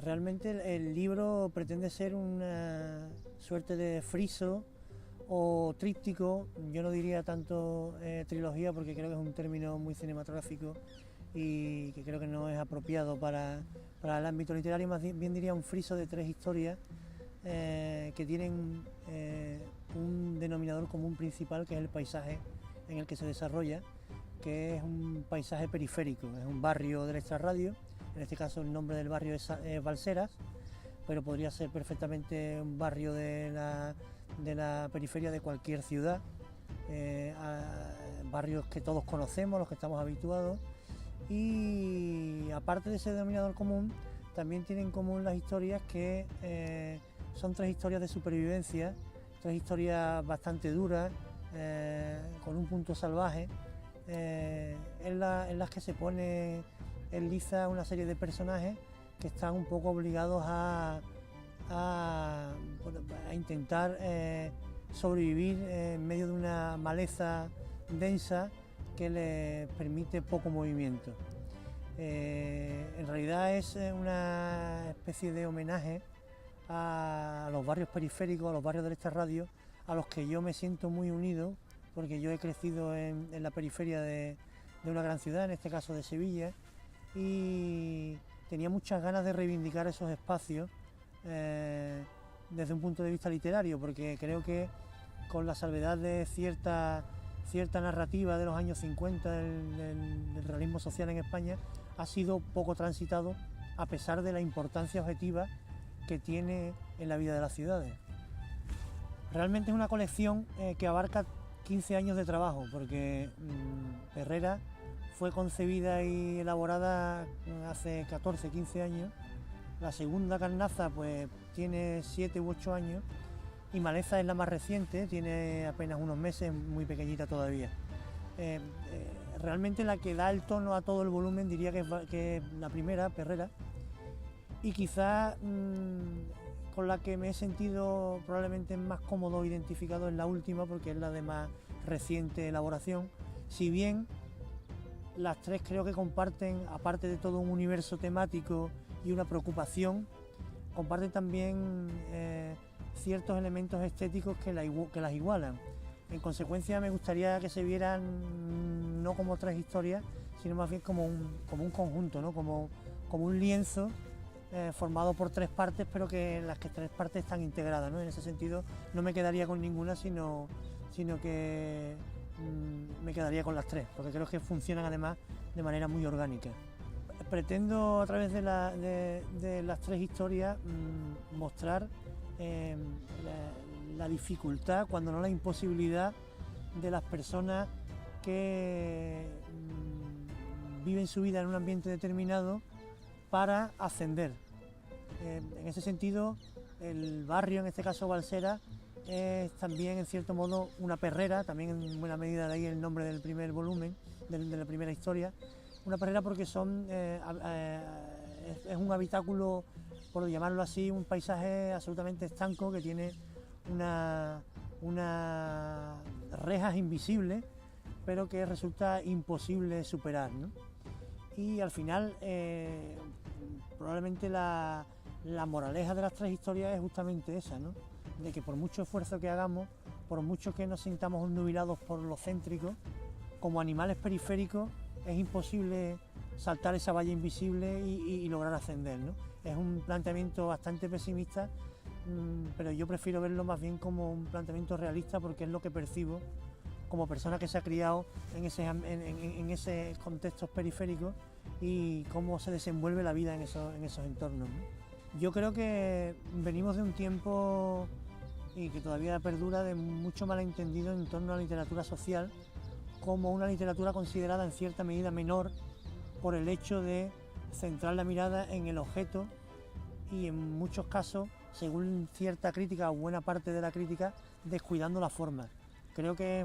Realmente el libro pretende ser una suerte de friso o tríptico. Yo no diría tanto trilogía, porque creo que es un término muy cinematográfico y que creo que no es apropiado para el ámbito literario. Más bien diría un friso de 3 historias que tienen un denominador común principal, que es el paisaje en el que se desarrolla, que es un paisaje periférico, es un barrio del extrarradio. En este caso el nombre del barrio es Balseras, pero podría ser perfectamente un barrio de la periferia de cualquier ciudad, barrios que todos conocemos, los que estamos habituados. Y aparte de ese denominador común, también tienen en común las historias, que son 3 historias de supervivencia, 3 historias bastante duras, con un punto salvaje, en las que se pone en liza una serie de personajes que están un poco obligados a intentar sobrevivir en medio de una maleza densa que les permite poco movimiento. En realidad es una especie de homenaje a los barrios periféricos, a los barrios del extrarradio, a los que yo me siento muy unido, porque yo he crecido en la periferia de una gran ciudad, en este caso de Sevilla, y tenía muchas ganas de reivindicar esos espacios desde un punto de vista literario, porque creo que, con la salvedad de cierta narrativa de los años 50 del realismo social en España, ha sido poco transitado, a pesar de la importancia objetiva que tiene en la vida de las ciudades. Realmente es una colección que abarca 15 años de trabajo, porque Perrera fue concebida y elaborada hace 14, 15 años. La segunda, Carnaza, pues tiene 7 u 8 años, y Maleza es la más reciente, tiene apenas unos meses, muy pequeñita todavía. Realmente la que da el tono a todo el volumen diría que es la primera, Perrera, y quizás con la que me he sentido probablemente más cómodo, identificado, es la última, porque es la de más reciente elaboración. Si bien las 3 creo que comparten, aparte de todo un universo temático y una preocupación, comparten también ciertos elementos estéticos que las igualan. En consecuencia, me gustaría que se vieran no como 3 historias, sino más bien como un conjunto, ¿no? como un lienzo formado por 3 partes, pero que las 3 partes están integradas, ¿no? En ese sentido, no me quedaría con ninguna, sino que me quedaría con las 3, porque creo que funcionan además de manera muy orgánica. Pretendo, a través de las 3 historias, mostrar la dificultad, cuando no la imposibilidad, de las personas que viven su vida en un ambiente determinado para ascender. En ese sentido, el barrio, en este caso Balsera, es también, en cierto modo, una perrera, también en buena medida, de ahí el nombre del primer volumen, de la primera historia. Una perrera porque es un habitáculo, por llamarlo así, un paisaje absolutamente estanco, que tiene unas rejas invisibles, pero que resulta imposible superar, ¿no? Y al final, probablemente la moraleja de las 3 historias es justamente esa, ¿no? De que por mucho esfuerzo que hagamos, por mucho que nos sintamos obnubilados por lo céntrico, como animales periféricos es imposible saltar esa valla invisible y lograr ascender, ¿no? Es un planteamiento bastante pesimista, pero yo prefiero verlo más bien como un planteamiento realista, porque es lo que percibo como persona que se ha criado en esos contextos periféricos, y cómo se desenvuelve la vida en esos entornos, ¿no? Yo creo que venimos de un tiempo, y que todavía perdura, de mucho malentendido en torno a la literatura social, como una literatura considerada en cierta medida menor, por el hecho de centrar la mirada en el objeto, y en muchos casos, según cierta crítica o buena parte de la crítica, descuidando la forma. Creo que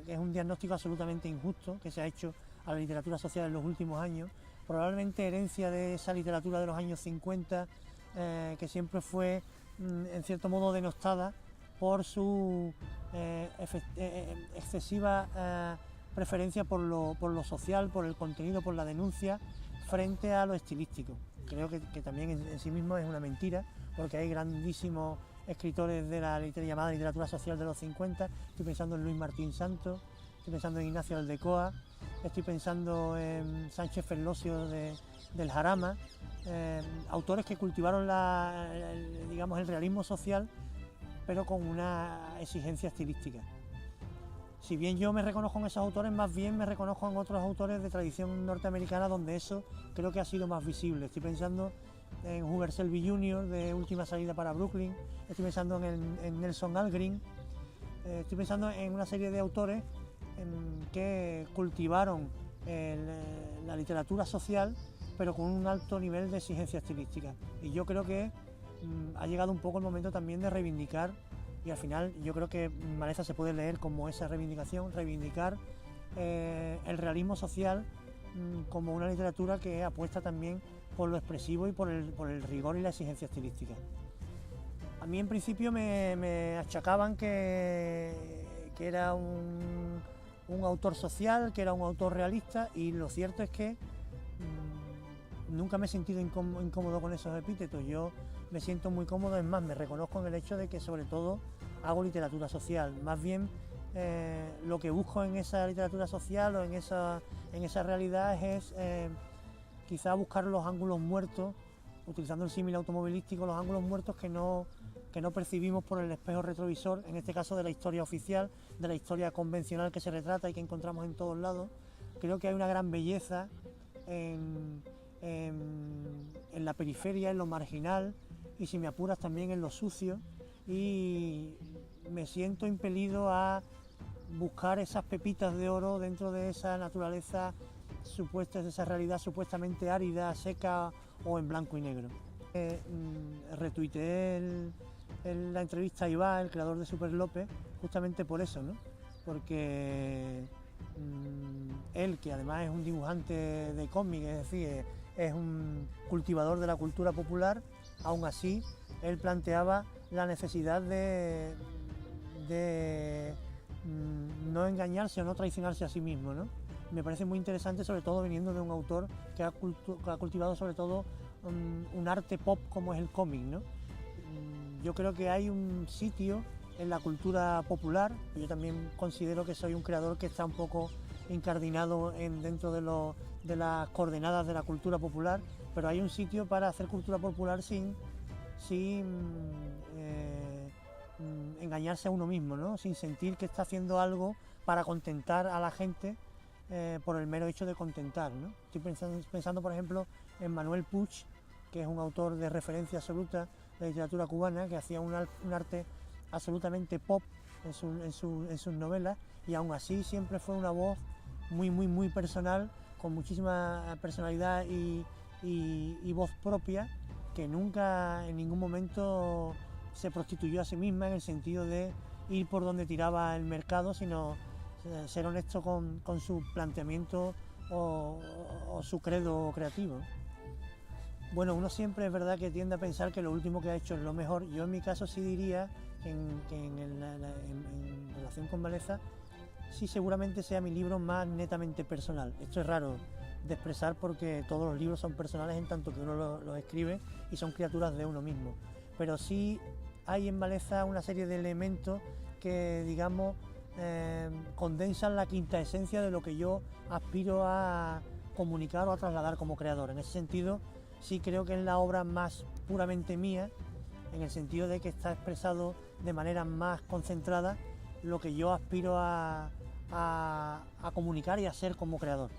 es un diagnóstico absolutamente injusto que se ha hecho a la literatura social en los últimos años, probablemente herencia de esa literatura de los años 50, que siempre fue, en cierto modo, denostada por su excesiva preferencia por lo social, por el contenido, por la denuncia, frente a lo estilístico. creo que también en sí mismo es una mentira, porque hay grandísimos escritores de la llamada literatura social de los 50, estoy pensando en Luis Martín Santos, estoy pensando en Ignacio Aldecoa, estoy pensando en Sánchez Ferlosio del Jarama, autores que cultivaron digamos, el realismo social, pero con una exigencia estilística. Si bien yo me reconozco en esos autores, más bien me reconozco en otros autores de tradición norteamericana donde eso creo que ha sido más visible. Estoy pensando en Hubert Selby Jr. de Última salida para Brooklyn, estoy pensando en Nelson Algren, estoy pensando en una serie de autores que cultivaron la literatura social, pero con un alto nivel de exigencia estilística. Y yo creo que ha llegado un poco el momento también de reivindicar, y al final yo creo que Maleza se puede leer como esa reivindicación, reivindicar el realismo social como una literatura que apuesta también por lo expresivo y por el rigor y la exigencia estilística. A mí en principio me achacaban que era un autor social, que era un autor realista, y lo cierto es que nunca me he sentido incómodo con esos epítetos. Yo me siento muy cómodo, es más, me reconozco en el hecho de que sobre todo hago literatura social. Más bien lo que busco en esa literatura social o en esa realidad es quizá buscar los ángulos muertos, utilizando el símil automovilístico, los ángulos muertos que no percibimos por el espejo retrovisor, en este caso de la historia oficial, de la historia convencional que se retrata y que encontramos en todos lados. Creo que hay una gran belleza en la periferia, en lo marginal, y si me apuras también en lo sucio, y me siento impelido a buscar esas pepitas de oro dentro de esa naturaleza supuesta, de esa realidad supuestamente árida, seca o en blanco y negro. Retuiteé la entrevista a Iba, el creador de Super López, justamente por eso, ¿no? Porque él, que además es un dibujante de cómic, es decir, es un cultivador de la cultura popular, aún así él planteaba la necesidad de no engañarse o no traicionarse a sí mismo, ¿no? Me parece muy interesante, sobre todo viniendo de un autor que ha cultivado sobre todo un arte pop como es el cómic, ¿no? Yo creo que hay un sitio en la cultura popular, yo también considero que soy un creador que está un poco incardinado dentro de las coordenadas de la cultura popular, pero hay un sitio para hacer cultura popular sin engañarse a uno mismo, ¿no? Sin sentir que está haciendo algo para contentar a la gente por el mero hecho de contentar, ¿no? Estoy pensando, por ejemplo, en Manuel Puig, que es un autor de referencia absoluta de literatura cubana, que hacía un arte absolutamente pop en sus novelas, y aún así siempre fue una voz muy personal, con muchísima personalidad y voz propia, que nunca en ningún momento se prostituyó a sí misma en el sentido de ir por donde tiraba el mercado, sino ser honesto con su planteamiento o su credo creativo. Bueno, uno siempre es verdad que tiende a pensar que lo último que ha hecho es lo mejor. Yo en mi caso sí diría en relación con Maleza, sí seguramente sea mi libro más netamente personal. Esto es raro de expresar porque todos los libros son personales en tanto que uno los escribe y son criaturas de uno mismo. Pero sí hay en Maleza una serie de elementos que, digamos, condensan la quinta esencia de lo que yo aspiro a comunicar o a trasladar como creador. En ese sentido, sí creo que es la obra más puramente mía, en el sentido de que está expresado de manera más concentrada lo que yo aspiro a comunicar y a ser como creador.